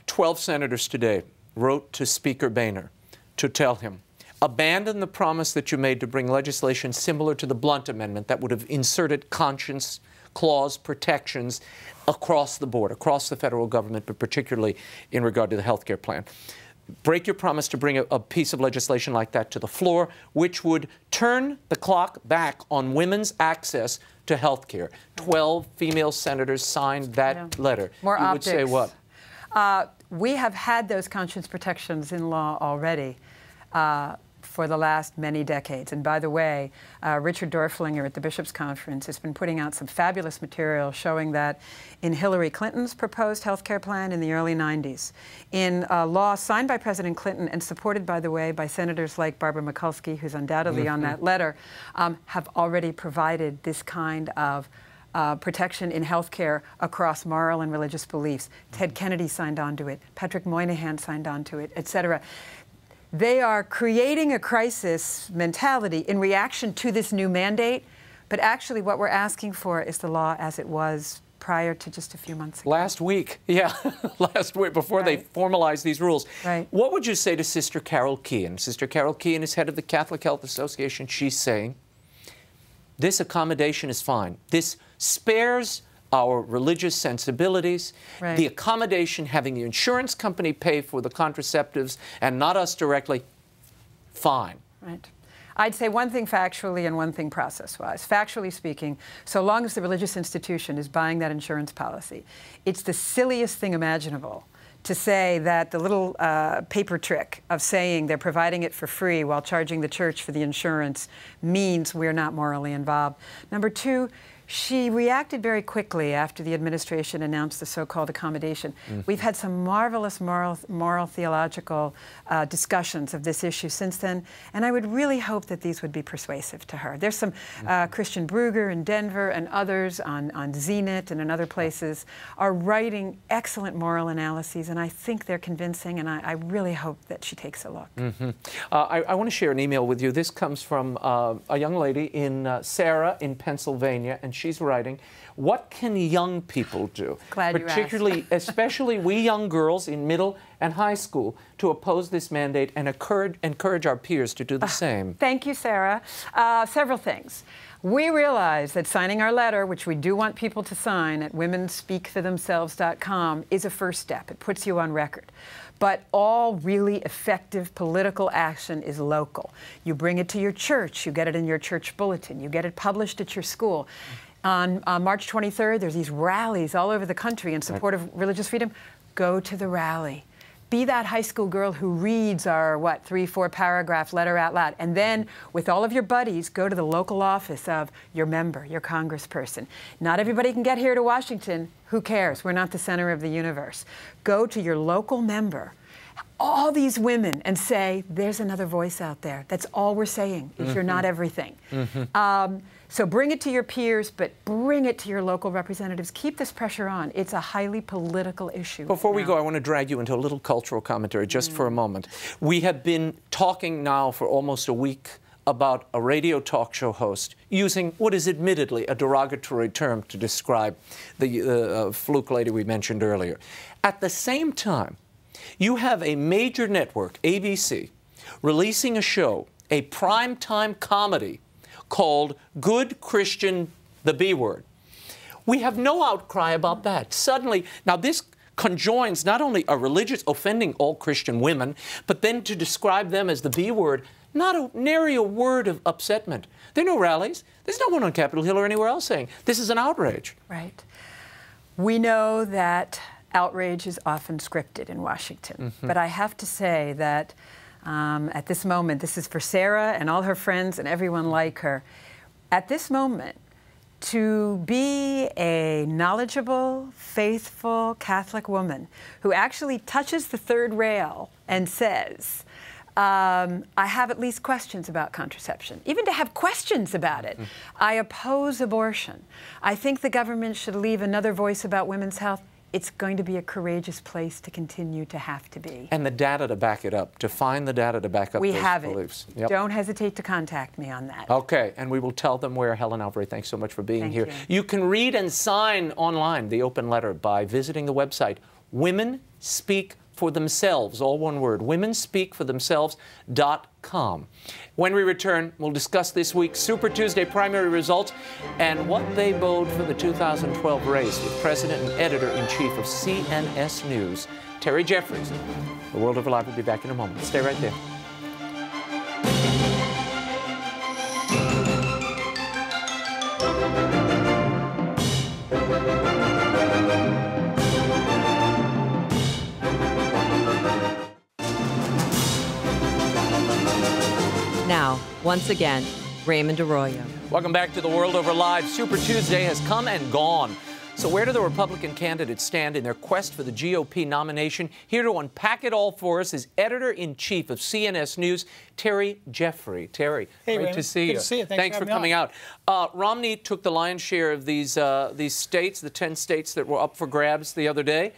12 senators today wrote to Speaker Boehner to tell him, abandon the promise that you made to bring legislation similar to the Blunt Amendment that would have inserted conscience clause protections across the board, across the federal government, but particularly in regard to the health care plan. Break your promise to bring a piece of legislation like that to the floor, which would turn the clock back on women's access to health care. 12 female senators signed that letter. More you would say what? We have had those conscience protections in law already for the last many decades. And by the way, Richard Dorflinger at the Bishops' Conference has been putting out some fabulous material showing that in Hillary Clinton's proposed health care plan in the early 90s, in a law signed by President Clinton and supported, by the way, by senators like Barbara Mikulski, who's undoubtedly on that letter, have already provided this kind of protection in health care across moral and religious beliefs. Ted Kennedy signed on to it. Patrick Moynihan signed on to it, et cetera. They are creating a crisis mentality in reaction to this new mandate, but actually what we're asking for is the law as it was prior to just a few months ago. Last week, last week, before they formalized these rules. What would you say to Sister Carol Keehan? Sister Carol Keehan is head of the Catholic Health Association. She's saying, this accommodation is fine. This spares our religious sensibilities, the accommodation, having the insurance company pay for the contraceptives and not us directly, fine. I'd say one thing factually and one thing process-wise. Factually speaking, so long as the religious institution is buying that insurance policy, it's the silliest thing imaginable to say that the little paper trick of saying they're providing it for free while charging the church for the insurance means we're not morally involved. Number two, she reacted very quickly after the administration announced the so-called accommodation. We've had some marvelous moral theological discussions of this issue since then, and I would really hope that these would be persuasive to her. There's some Christian Bruger in Denver and others on Zenit and in other places are writing excellent moral analyses, and I think they're convincing, and I really hope that she takes a look. I want to share an email with you. This comes from a young lady in Sarah in Pennsylvania, and she's writing, what can young people do, especially we young girls in middle and high school, to oppose this mandate and encourage our peers to do the same? Thank you, Sarah. Several things. We realize that signing our letter, which we do want people to sign at womenspeakforthemselves.com, is a first step. It puts you on record. But all really effective political action is local. You bring it to your church, you get it in your church bulletin, you get it published at your school. On March 23rd, there's these rallies all over the country in support of religious freedom. Go to the rally. Be that high school girl who reads our, 3-4 paragraph letter out loud. And then, with all of your buddies, go to the local office of your member, your congressperson. Not everybody can get here to Washington. Who cares? We're not the center of the universe. Go to your local member, all these women, and say, there's another voice out there. That's all we're saying, is you're not everything. So bring it to your peers, but bring it to your local representatives. Keep this pressure on. It's a highly political issue. Before we go, I want to drag you into a little cultural commentary just for a moment. We have been talking now for almost a week about a radio talk show host using what is admittedly a derogatory term to describe the fluke lady we mentioned earlier. At the same time, you have a major network, ABC, releasing a show, a primetime comedy, called Good Christian, the B Word. We have no outcry about that. Suddenly, now this conjoins not only a religious offending all Christian women, but then to describe them as the B Word, nary a word of upsetment. There are no rallies. There's no one on Capitol Hill or anywhere else saying this is an outrage. Right. We know that outrage is often scripted in Washington, but I have to say that at this moment, this is for Sarah and all her friends and everyone like her. At this moment, to be a knowledgeable, faithful Catholic woman who actually touches the third rail and says, I have at least questions about contraception. Even to have questions about it. I oppose abortion. I think the government should leave another voice about women's health. It's going to be a courageous place to continue to have to be. And the data to back it up, to find the data to back up those beliefs. We have it. Don't hesitate to contact me on that. Okay, and we will tell them where. Helen Alvare, thanks so much for being here. You can read and sign online the open letter by visiting the website Women Speak for Themselves, all one word, womenspeakforthemselves.com. When we return, we'll discuss this week's Super Tuesday primary results and what they bode for the 2012 race with President and Editor-in-Chief of CNS News, Terry Jeffries. The World Over Live will be back in a moment. Stay right there. Now, once again, Raymond Arroyo. Welcome back to The World Over Live. Super Tuesday has come and gone. So where do the Republican candidates stand in their quest for the GOP nomination? Here to unpack it all for us is Editor-in-Chief of CNS News, Terry Jeffrey. Terry, hey, great to see you. Good to see you. Thanks for coming out. Romney took the lion's share of these states, the 10 states that were up for grabs the other day.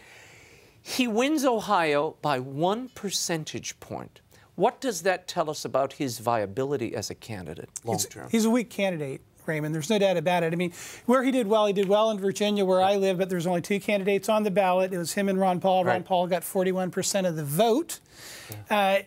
He wins Ohio by 1 percentage point. What does that tell us about his viability as a candidate long term? He's a weak candidate, Raymond. There's no doubt about it. I mean, where he did well in Virginia, where I live, but there's only 2 candidates on the ballot. It was him and Ron Paul. Right. Ron Paul got 41% of the vote.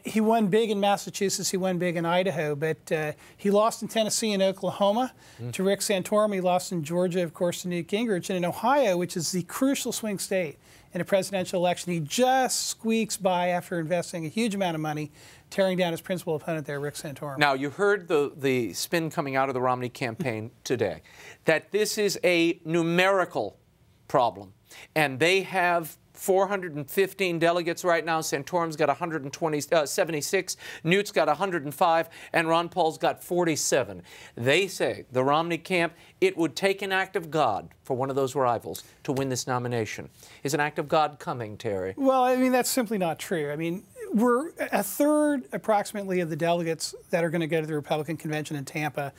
He won big in Massachusetts. He won big in Idaho, but he lost in Tennessee and Oklahoma to Rick Santorum. He lost in Georgia, of course, to Newt Gingrich. And in Ohio, which is the crucial swing state in a presidential election, he just squeaks by after investing a huge amount of money tearing down his principal opponent there, Rick Santorum. Now, you heard the spin coming out of the Romney campaign today, that this is a numerical problem, and they have 415 delegates right now. Santorum's got 76, Newt's got 105, and Ron Paul's got 47. They say, the Romney camp, it would take an act of God for one of those rivals to win this nomination. Is an act of God coming, Terry? Well, I mean, that's simply not true. I mean, we're a third, approximately, of the delegates that are going to go to the Republican convention in Tampa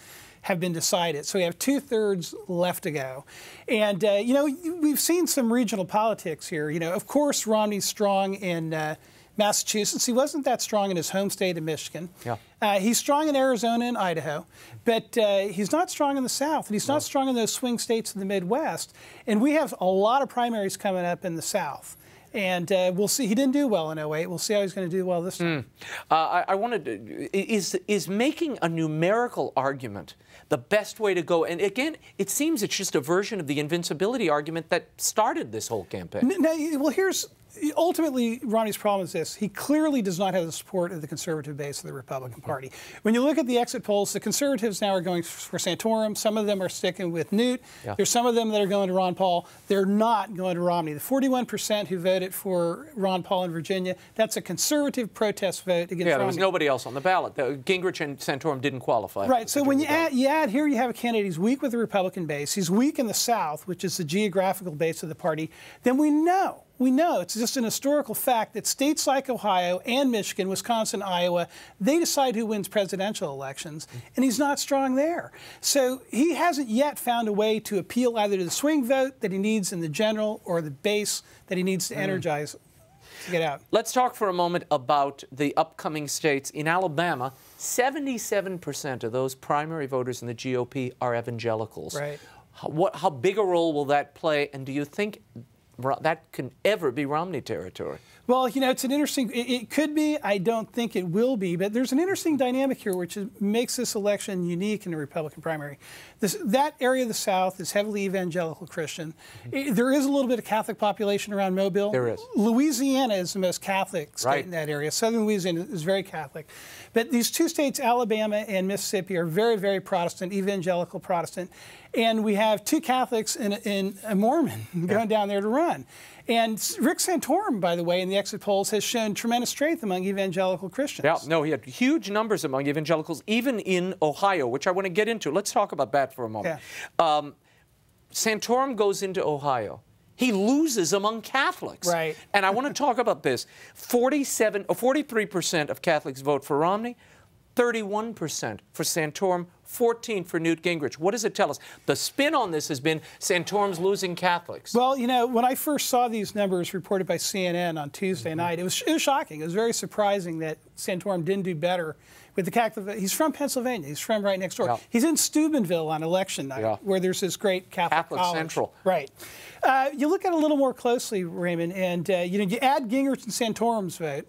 have been decided. So we have 2/3 left to go. And, you know, we've seen some regional politics here. You know, of course, Romney's strong in Massachusetts. He wasn't that strong in his home state of Michigan. Yeah. He's strong in Arizona and Idaho, but he's not strong in the South, and he's not strong in those swing states in the Midwest. And we have a lot of primaries coming up in the South. And we'll see. He didn't do well in 08. We'll see how he's going to do well this time. I wanted to, is making a numerical argument the best way to go? And again, it seems it's just a version of the invincibility argument that started this whole campaign. Well, ultimately, Romney's problem is this. He clearly does not have the support of the conservative base of the Republican Party. When you look at the exit polls, the conservatives now are going for Santorum. Some of them are sticking with Newt. Yeah. There's some of them that are going to Ron Paul. They're not going to Romney. The 41% who voted for Ron Paul in Virginia, that's a conservative protest vote against Romney. There was nobody else on the ballot. Gingrich and Santorum didn't qualify. Right. So when you add here, you have a candidate who's weak with the Republican base. He's weak in the South, which is the geographical base of the party. Then we know, it's just an historical fact that states like Ohio and Michigan, Wisconsin, Iowa, they decide who wins presidential elections, and he's not strong there. So he hasn't yet found a way to appeal either to the swing vote that he needs in the general or the base that he needs to energize to get out. Let's talk for a moment about the upcoming states. In Alabama, 77% of those primary voters in the GOP are evangelicals. Right. How big a role will that play, and do you think that can ever be Romney territory? Well, you know, it's an interesting, it could be, I don't think it will be, but there's an interesting dynamic here which makes this election unique in the Republican primary. That area of the South is heavily evangelical Christian. There is a little bit of Catholic population around Mobile. There is. Louisiana is the most Catholic state in that area. Southern Louisiana is very Catholic. But these two states, Alabama and Mississippi, are very, very Protestant, evangelical Protestant. And we have two Catholics and a Mormon going down there to run. And Rick Santorum, by the way, in the exit polls has shown tremendous strength among evangelical Christians. Yeah, no, he had huge numbers among evangelicals, even in Ohio, which I want to get into. Let's talk about that for a moment. Yeah. Santorum goes into Ohio. He loses among Catholics. Right. And I want to talk about this. 43% of Catholics vote for Romney, 31% for Santorum, 14% for Newt Gingrich. What does it tell us? The spin on this has been Santorum's losing Catholics. Well, you know, when I first saw these numbers reported by CNN on Tuesday night, it was shocking. It was very surprising that Santorum didn't do better with the Catholic. He's from Pennsylvania. He's from right next door. Yeah. He's in Steubenville on election night, where there's this great Catholic college. Central. Right. You look at it a little more closely, Raymond, and you know, you add Gingrich and Santorum's vote,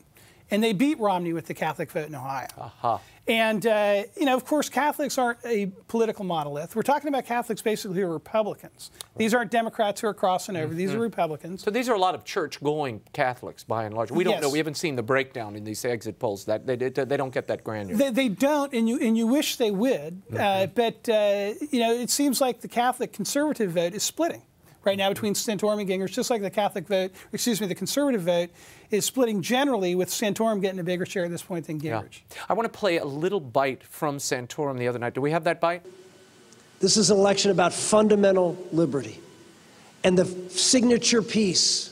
and they beat Romney with the Catholic vote in Ohio. And, you know, of course, Catholics aren't a political monolith. We're talking about Catholics basically who are Republicans. These aren't Democrats who are crossing over. These are Republicans. So these are a lot of church-going Catholics, by and large. We don't know. We haven't seen the breakdown in these exit polls. That they don't get that granular. They don't, and you wish they would. But, you know, it seems like the Catholic conservative vote is splitting right now between Santorum and Gingrich, just like the Catholic vote, excuse me, the conservative vote is splitting generally, with Santorum getting a bigger share at this point than Gingrich. Yeah. I want to play a little bite from Santorum the other night. Do we have that bite? This is an election about fundamental liberty. And the signature piece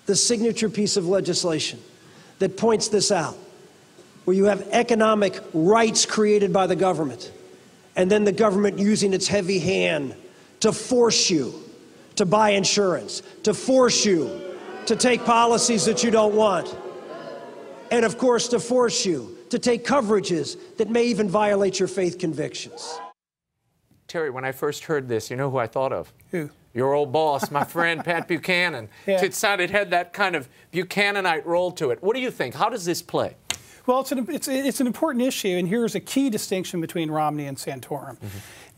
of legislation that points this out, where you have economic rights created by the government, and then the government using its heavy hand to force you to buy insurance, to force you to take policies that you don't want, and of course to force you to take coverages that may even violate your faith convictions. Terry, when I first heard this, you know who I thought of? Who? Your old boss, my friend Pat Buchanan. Yeah. It had that kind of Buchananite roll to it. What do you think? How does this play? Well, it's an important issue, and here's a key distinction between Romney and Santorum.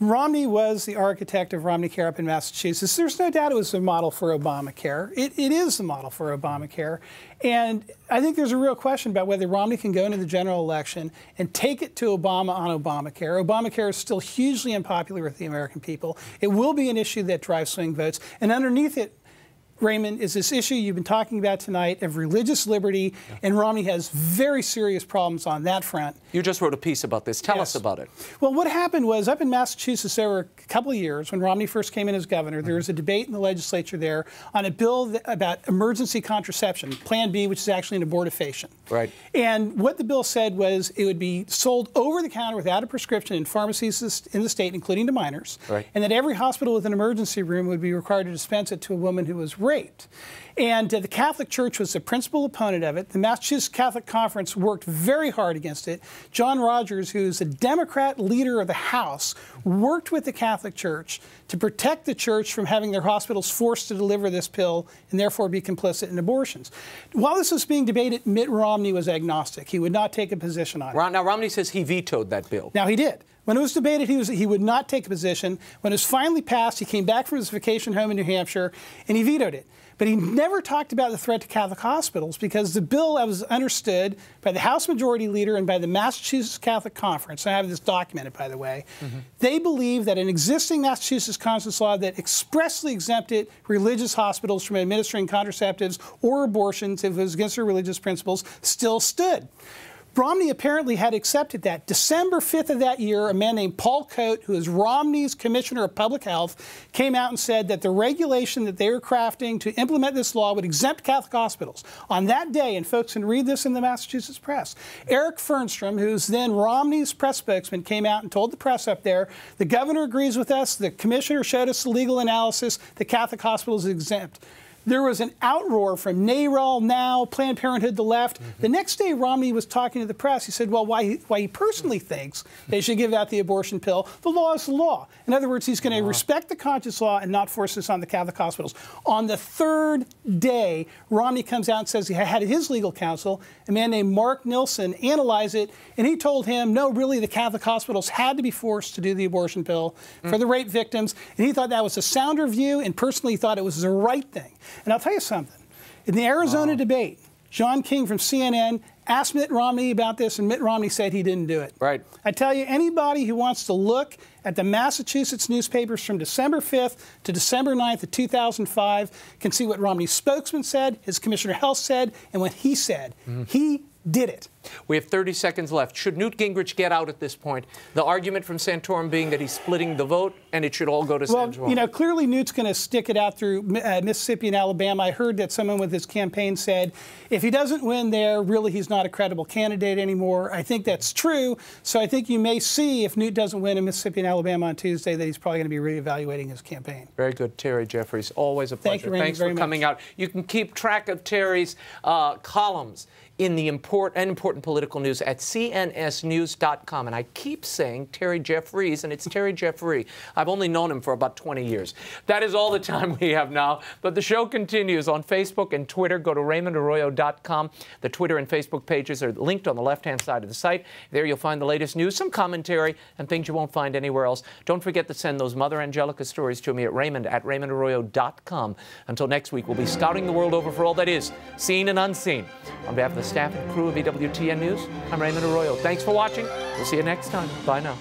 Romney was the architect of Romney Care up in Massachusetts. There's no doubt it was a model for Obamacare. It is the model for Obamacare. And I think there's a real question about whether Romney can go into the general election and take it to Obama on Obamacare. Obamacare is still hugely unpopular with the American people. It will be an issue that drives swing votes. And underneath it, Raymond, is this issue you've been talking about tonight of religious liberty, and Romney has very serious problems on that front. You just wrote a piece about this. Tell us about it. Well, what happened was up in Massachusetts, there were a couple of years when Romney first came in as governor, there was a debate in the legislature there on a bill about emergency contraception, Plan B, which is actually an abortifacient. Right. And what the bill said was it would be sold over the counter without a prescription in pharmacies in the state, including to minors, and that every hospital with an emergency room would be required to dispense it to a woman who was raped. And the Catholic Church was the principal opponent of it. The Massachusetts Catholic Conference worked very hard against it. John Rogers, who's a Democrat leader of the House, worked with the Catholic Church to protect the church from having their hospitals forced to deliver this pill and therefore be complicit in abortions. While this was being debated, Mitt Romney was agnostic. He would not take a position on it. Now, Romney says he vetoed that bill. Now, he did. When it was debated, he would not take a position. When it was finally passed, he came back from his vacation home in New Hampshire, and he vetoed it. But he never talked about the threat to Catholic hospitals because the bill that was understood by the House Majority Leader and by the Massachusetts Catholic Conference, and I have this documented, by the way, they believe that an existing Massachusetts conscience law that expressly exempted religious hospitals from administering contraceptives or abortions if it was against their religious principles still stood. Romney apparently had accepted that. December 5th of that year, a man named Paul Coate, who is Romney's Commissioner of Public Health, came out and said that the regulation that they were crafting to implement this law would exempt Catholic hospitals. On that day, and folks can read this in the Massachusetts press, Eric Fernstrom, who's then Romney's press spokesman, came out and told the press up there, the governor agrees with us, the commissioner showed us the legal analysis, the Catholic hospitals is exempt. There was an outroar from NARAL, Now, Planned Parenthood, the left. The next day, Romney was talking to the press. He said, well, why he personally thinks they should give out the abortion pill, the law is the law. In other words, he's going to respect the conscience law and not force this on the Catholic hospitals. On the third day, Romney comes out and says he had his legal counsel, a man named Mark Nilsson, analyze it, and he told him, no, really, the Catholic hospitals had to be forced to do the abortion pill for the rape victims, and he thought that was a sounder view, and personally thought it was the right thing. And I'll tell you something. In the Arizona debate, John King from CNN asked Mitt Romney about this, and Mitt Romney said he didn't do it. Right. I tell you, anybody who wants to look at the Massachusetts newspapers from December 5th to December 9th of 2005 can see what Romney's spokesman said, his commissioner of health said, and what he said. He did it. We have 30 seconds left. Should Newt Gingrich get out at this point? The argument from Santorum being that he's splitting the vote and it should all go to Santorum. Well, you know, clearly Newt's going to stick it out through Mississippi and Alabama. I heard that someone with his campaign said if he doesn't win there, really he's not a credible candidate anymore. I think that's true. So I think you may see if Newt doesn't win in Mississippi and Alabama on Tuesday that he's probably going to be reevaluating his campaign. Very good. Terry Jeffries, always a pleasure. Thank you, Raymond, Thanks for coming out. You can keep track of Terry's columns in the important political news at cnsnews.com. And I keep saying Terry Jeffries, and it's Terry Jeffrey. I've only known him for about 20 years. That is all the time we have now, but the show continues on Facebook and Twitter. Go to RaymondArroyo.com. The Twitter and Facebook pages are linked on the left-hand side of the site. There you'll find the latest news, some commentary, and things you won't find anywhere else. Don't forget to send those Mother Angelica stories to me at RaymondArroyo.com. Until next week, we'll be scouting the world over for all that is, seen and unseen. On behalf of the staff and crew of EWTN News, I'm Raymond Arroyo. Thanks for watching. We'll see you next time. Bye now.